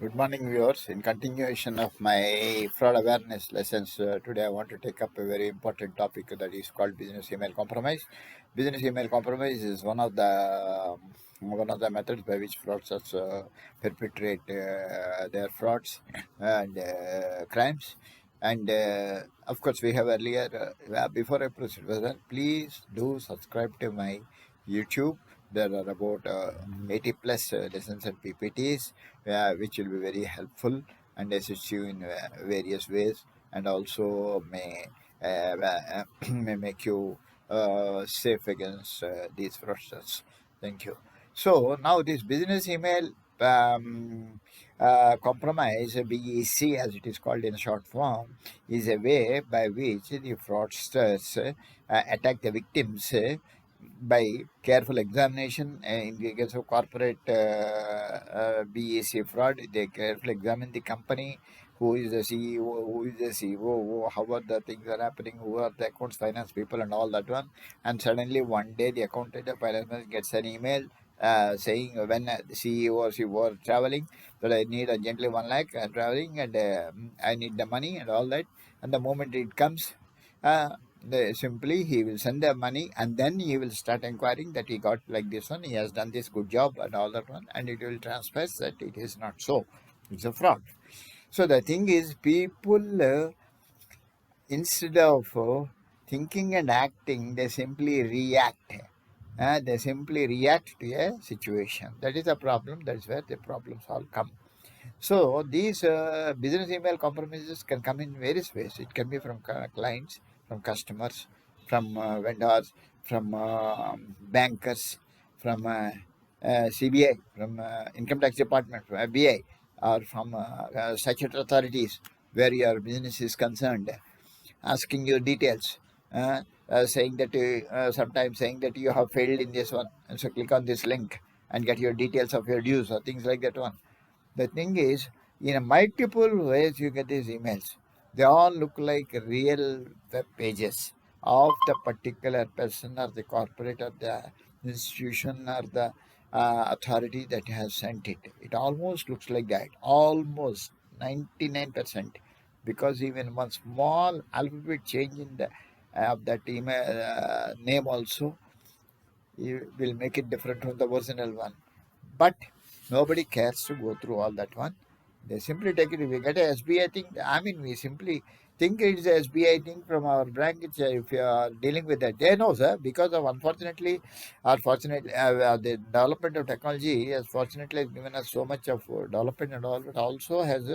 Good morning, viewers. In continuation of my fraud awareness lessons, today I want to take up a very important topic that is called business email compromise. Business email compromise is one of the methods by which fraudsters perpetrate their frauds and crimes. And of course, we have earlier, before I proceed further, please do subscribe to my YouTube. There are about 80 plus lessons and PPTs which will be very helpful and assist you in various ways, and also may make you safe against these fraudsters. Thank you. So now this business email compromise, BEC as it is called in short form, is a way by which the fraudsters attack the victims by careful examination. In the case of corporate BEC fraud, they carefully examine the company, who is the CEO, who is the COO, how are the things are happening, who are the accounts, finance people, and all that one. And suddenly one day the accountant or finance manager gets an email saying when the CEO or CEO are traveling, that I need urgently 1 lakh traveling, and I need the money and all that. And the moment it comes, simply he will send the money, and then he will start inquiring that he got like this one, he has done this good job and all that one, and it will transfer that it is not so. It's a fraud. So the thing is, people instead of thinking and acting, they simply react. They simply react to a situation. That is a problem. That is where the problems all come. So these business email compromises can come in various ways. It can be from clients, from customers, from vendors, from bankers, from CBI, from Income Tax Department, from FBI, or from statutory authorities where your business is concerned, asking you details, saying that sometimes saying that you have failed in this one, and so click on this link and get your details of your dues or things like that one. The thing is, in a multiple ways you get these emails. They all look like real web pages of the particular person or the corporate or the institution or the authority that has sent it. It almost looks like that. Almost 99%. Because even one small alphabet change in the of that email name also, you will make it different from the original one. But nobody cares to go through all that one. They simply take it. If we get a SBI thing, I mean, we simply think it's a SBI thing from our bank. It's if you are dealing with that, they know, sir, because of unfortunately, or fortunately, the development of technology has fortunately given us so much of development and all, but also has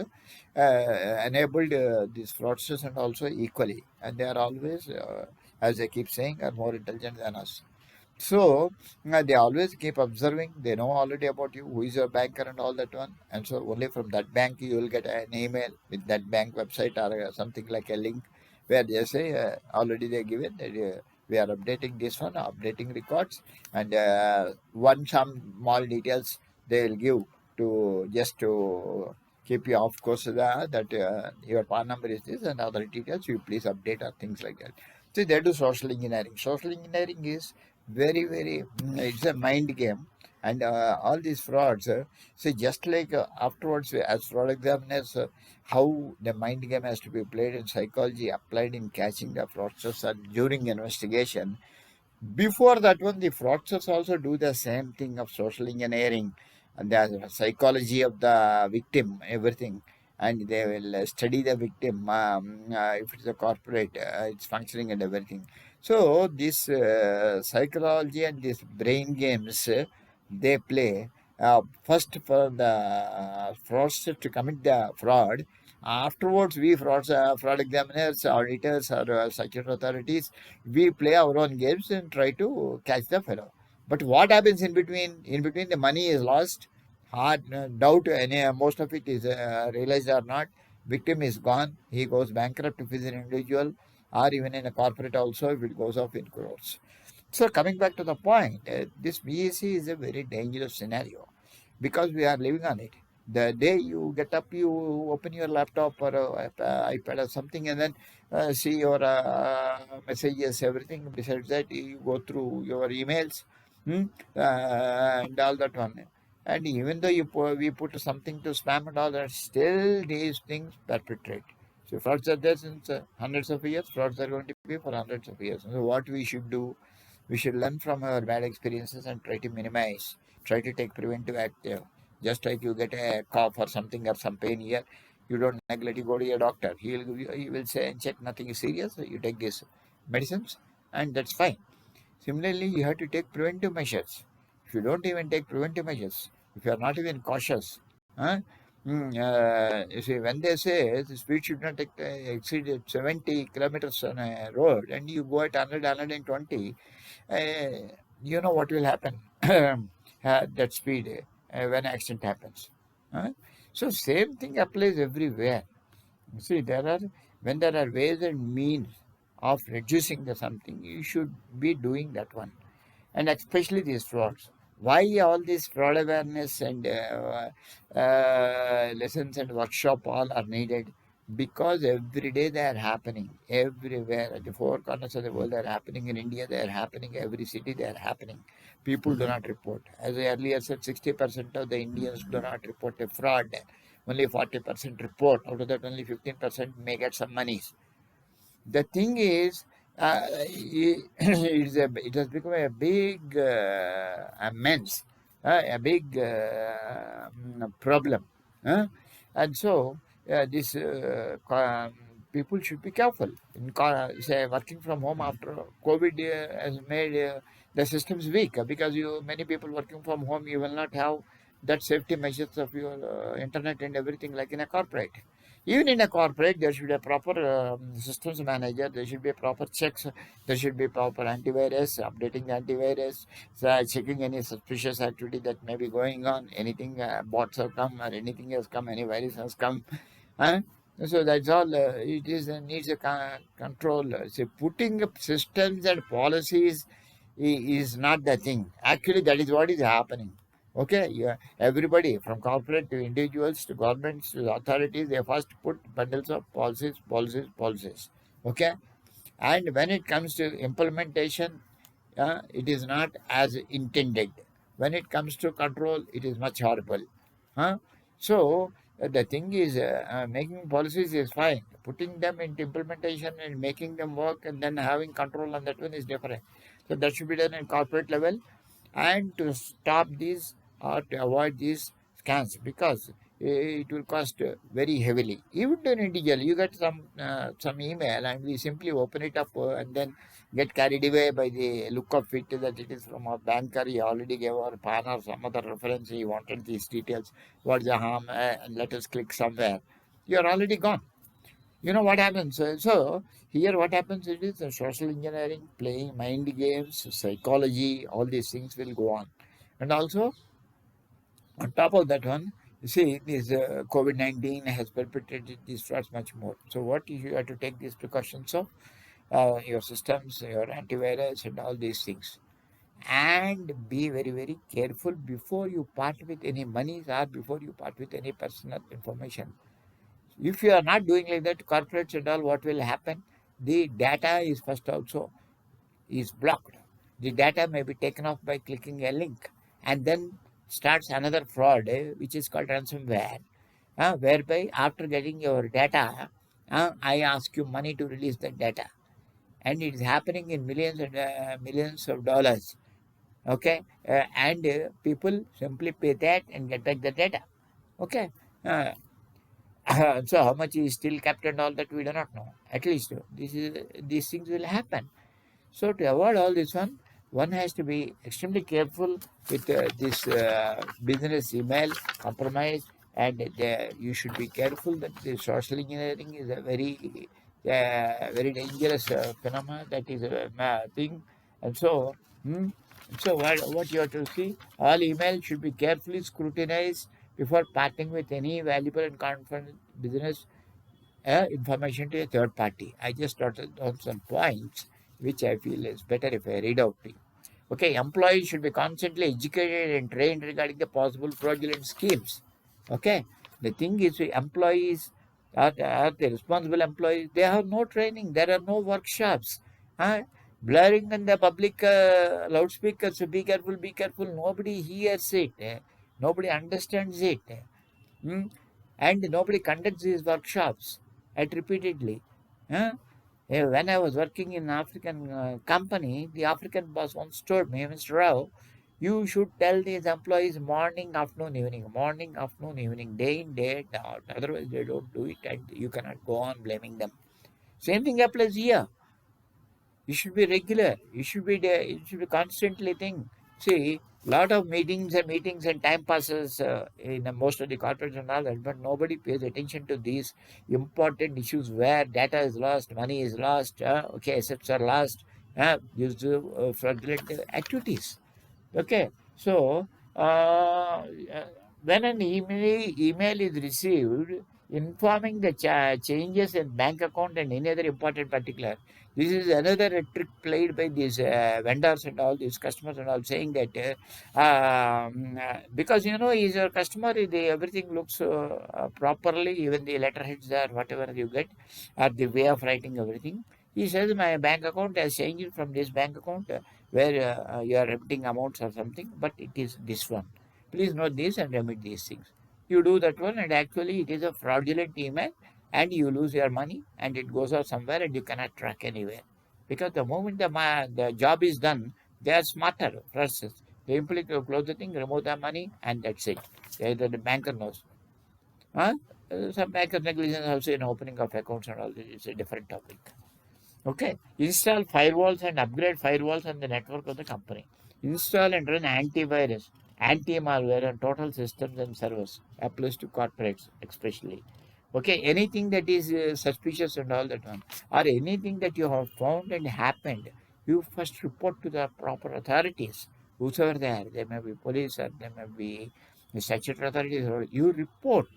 enabled these fraudsters and also equally. And they are always, as I keep saying, are more intelligent than us. So they always keep observing. They know already about you, who is your banker and all that one. And so only from that bank you will get an email with that bank website or something like a link where they say already they given that we are updating this one, updating records, and some small details they will give to just to keep you off course that your PAN number is this and other details you please update or things like that. See, they do social engineering. Social engineering is very it's a mind game, and all these frauds see, just like afterwards as fraud examiners, how the mind game has to be played in psychology, applied in catching the fraudsters and during investigation. Before that one, the fraudsters also do the same thing of social engineering and the psychology of the victim, everything. And they will study the victim, if it's a corporate, it's functioning and everything. So this psychology and these brain games, they play first for the fraudster to commit the fraud. Afterwards, we fraud examiners, auditors, or statutory authorities, we play our own games and try to catch the fellow. But what happens in between? In between, the money is lost. Hard doubt any most of it is realized or not. Victim is gone. He goes bankrupt if he's an individual, or even in a corporate also, if it goes off in crores. So coming back to the point, this BAC is a very dangerous scenario because we are living on it. The day you get up, you open your laptop or iPad or something, and then see your messages, everything. Besides that, you go through your emails, and all that one. And even though we put something to spam and all that, still these things perpetrate. So frauds are there since hundreds of years. Frauds are going to be for hundreds of years. So what we should do, we should learn from our bad experiences and try to minimize, try to take preventive active. Just like you get a cough or something or some pain here, you don't neglect, you go to your doctor. He will say, check, nothing is serious. So you take these medicines and that's fine. Similarly, you have to take preventive measures. If you don't even take preventive measures, if you are not even cautious, huh? You see, when they say the speed should not exceed 70 kilometers on a road and you go at 100, 120, you know what will happen at that speed when accident happens. Huh? So same thing applies everywhere. You see, when there are ways and means of reducing the something, you should be doing that one, and especially these frauds. Why all this fraud awareness and lessons and workshop all are needed? Because every day they are happening everywhere at the four corners of the world. They are happening in India. They are happening every city. They are happening. People do not report. As I earlier said, 60% of the Indians do not report a fraud. Only 40% report. Out of that, only 15% may get some monies. The thing is, it has become a big immense, a big problem. And so, this people should be careful. Say, working from home after COVID has made the systems weak because many people working from home, you will not have that safety measures of your internet and everything like in a corporate. Even in a corporate, there should be a proper systems manager. There should be a proper checks. There should be proper antivirus, updating the antivirus, so checking any suspicious activity that may be going on. Anything bots have come or anything has come, any virus has come. Huh? So that's all. It is needs a control. So putting up systems and policies is not the thing. Actually, that is what is happening. Okay, yeah, everybody from corporate to individuals to governments to authorities, they first put bundles of policies, policies, policies. Okay, and when it comes to implementation, it is not as intended. When it comes to control, it is much horrible. Huh? So the thing is, making policies is fine. Putting them into implementation and making them work and then having control on that one is different. So that should be done at corporate level, and to stop these or to avoid these scams, because it will cost very heavily. Even to an individual, you get some email and we simply open it up and then get carried away by the look of it that it is from a banker. He already gave our PAN or some other reference. He wanted these details. What's the harm? Let us click somewhere. You are already gone. You know what happens? So here what happens, it is social engineering, playing mind games, psychology, all these things will go on. And also on top of that one, you see, this COVID-19 has perpetrated these frauds much more. So what you have to take these precautions of your systems, your antivirus and all these things. And be very, very careful before you part with any monies or before you part with any personal information. If you are not doing like that, corporates and all, what will happen? The data is first also is blocked. The data may be taken off by clicking a link, and then starts another fraud, which is called ransomware, whereby after getting your data, I ask you money to release the data, and it is happening in millions and millions of dollars. Okay, and people simply pay that and get back the data. Okay. Uh, so how much is still kept and all that we do not know. At least these things will happen. So to avoid all this one has to be extremely careful with this business email compromise, and you should be careful that the social engineering is a very dangerous phenomenon. That is a thing, and so. So what you have to see, all emails should be carefully scrutinized before parting with any valuable and confidential business information to a third party. I just jotted down some points which I feel is better if I read out to you. Okay, employees should be constantly educated and trained regarding the possible fraudulent schemes. Okay, the thing is, employees are the responsible employees. They have no training. There are no workshops. Huh? Blaring in the public loudspeakers. So be careful, be careful. Nobody hears it. Nobody understands it. Hmm? And nobody conducts these workshops at repeatedly. Huh? When I was working in an African company, the African boss once told me, Mr. Rao, you should tell these employees morning, afternoon, evening, day in, day out. Otherwise, they don't do it, and you cannot go on blaming them. Same thing applies here. You should be regular. You should be there. You should be constantly think. See, lot of meetings and time passes in most of the corporates and all that, but nobody pays attention to these important issues where data is lost, money is lost, okay, assets are lost, due to fraudulent activities. Okay, so when an email is received informing the changes in bank account and any other important particular, this is another trick played by these vendors and all these customers and all, saying that because is your customer, everything looks properly, even the letterheads are whatever you get, or the way of writing everything. He says my bank account has changed from this bank account where you are remitting amounts or something, but it is this one. Please note this and remit these things. You do that one, and actually it is a fraudulent email, and you lose your money, and it goes out somewhere, and you cannot track anywhere. Because the moment the job is done, they are smarter process. They simply close the thing, remove the money, and that's it. The banker knows. Huh? Some banker negligence also in opening of accounts and all this is a different topic. Okay. Install firewalls and upgrade firewalls on the network of the company. Install and run antivirus, anti-malware on total systems and servers. Applies to corporates especially. Okay. Anything that is suspicious and all that one, or anything that you have found and happened, you first report to the proper authorities, whosoever they are. They may be police or they may be the statutory authorities. Or you report.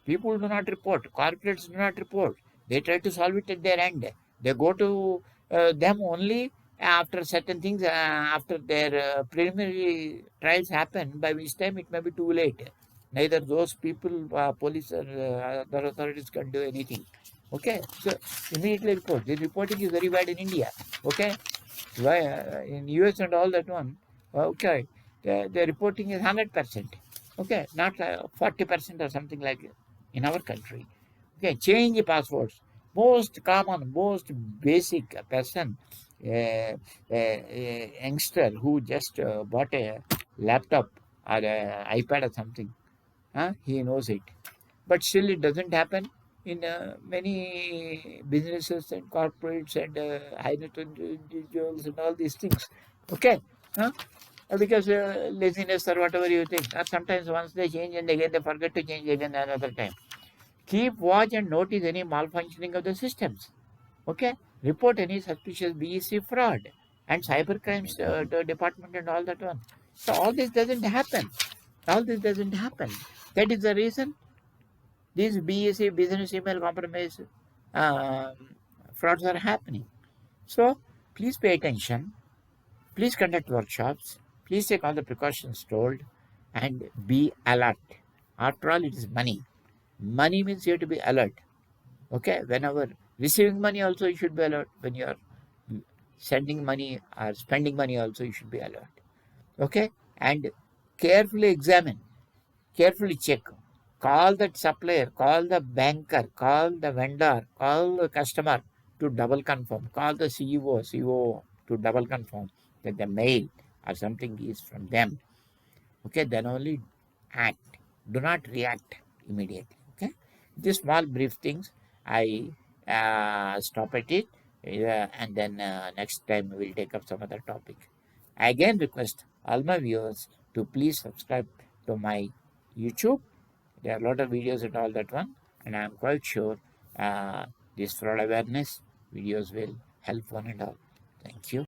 People do not report. Corporates do not report. They try to solve it at their end. They go to them only after certain things, after their preliminary trials happen, by which time it may be too late. Neither those people, police or other authorities can do anything. Okay, so immediately report. The reporting is very bad in India. Okay, why in US and all that one? Okay, the reporting is 100%. Okay, not 40% or something like it in our country. Okay, change passwords. Most common, most basic person, youngster who just bought a laptop or an iPad or something, he knows it. But still, it doesn't happen in many businesses and corporates and high net worth individuals and all these things. Okay, huh? Because laziness or whatever you think. Or sometimes once they change and again they forget to change again another time. Keep watch and notice any malfunctioning of the systems. Okay, report any suspicious BEC fraud and cybercrimes department and all that one. So all this doesn't happen. All this doesn't happen. That is the reason these BEC business email compromise uh, frauds are happening. So please pay attention. Please conduct workshops. Please take all the precautions told and be alert. After all, it is money. Money means you have to be alert. Okay, whenever receiving money also you should be alert. When you are sending money or spending money also you should be alert. Okay, and carefully examine, carefully check. Call that supplier, call the banker, call the vendor, call the customer to double confirm. Call the CEO to double confirm that the mail or something is from them. Okay, then only act. Do not react immediately. Okay, these small brief things I stop at it, and then next time we'll take up some other topic. I again request all my viewers to please subscribe to my YouTube. There are a lot of videos and all that one, and I am quite sure this fraud awareness videos will help one and all. Thank you.